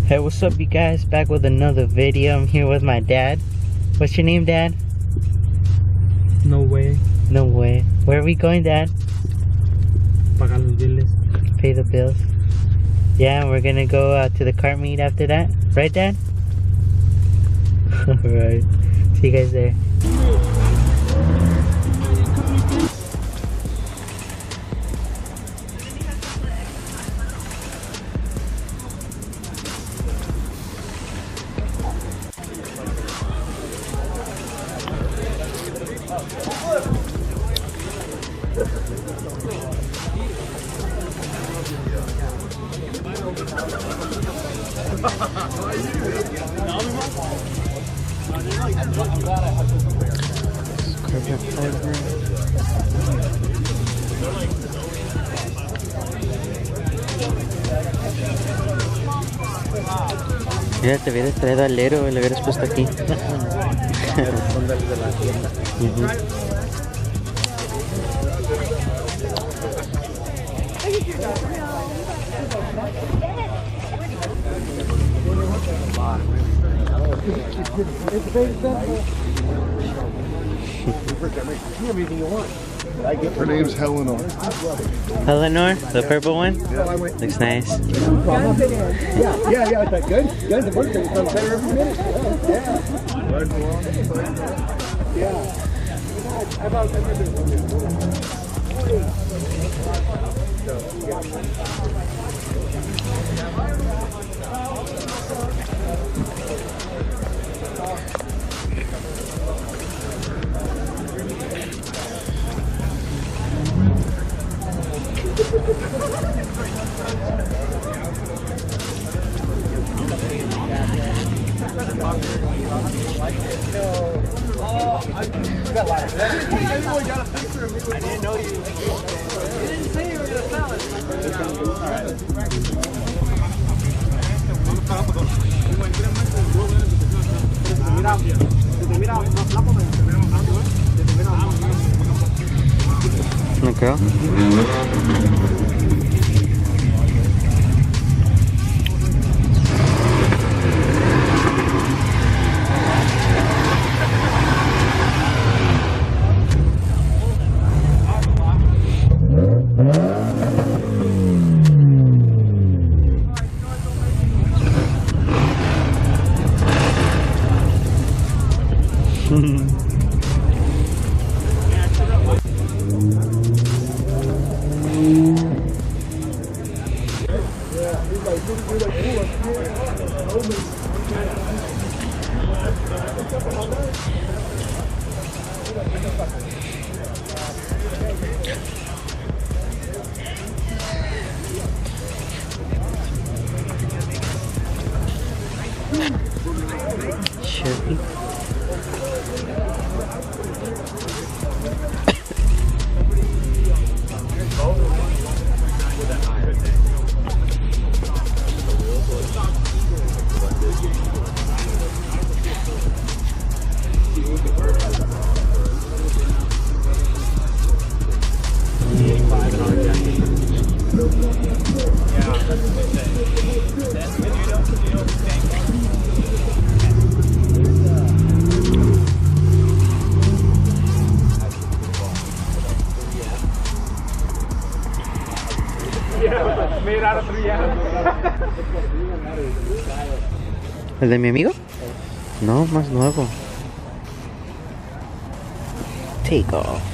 Hey, what's up you guys? Back with another video. I'm here with my dad. What's your name, Dad? No way. No way. Where are we going, Dad? Pagar los biles. Pay the bills. Yeah, we're gonna go to the cart meet after that. Right, Dad? Alright. See you guys there. Mira, te hubieras traído alero y lo hubieras puesto aquí. Her name's Eleanor. Eleanor, the purple one? Yeah. Looks nice. Yeah, is that good? Good, the birthday comes better every minute. Okay. Chevy. ¿El de mi amigo? No, más nuevo. Take off.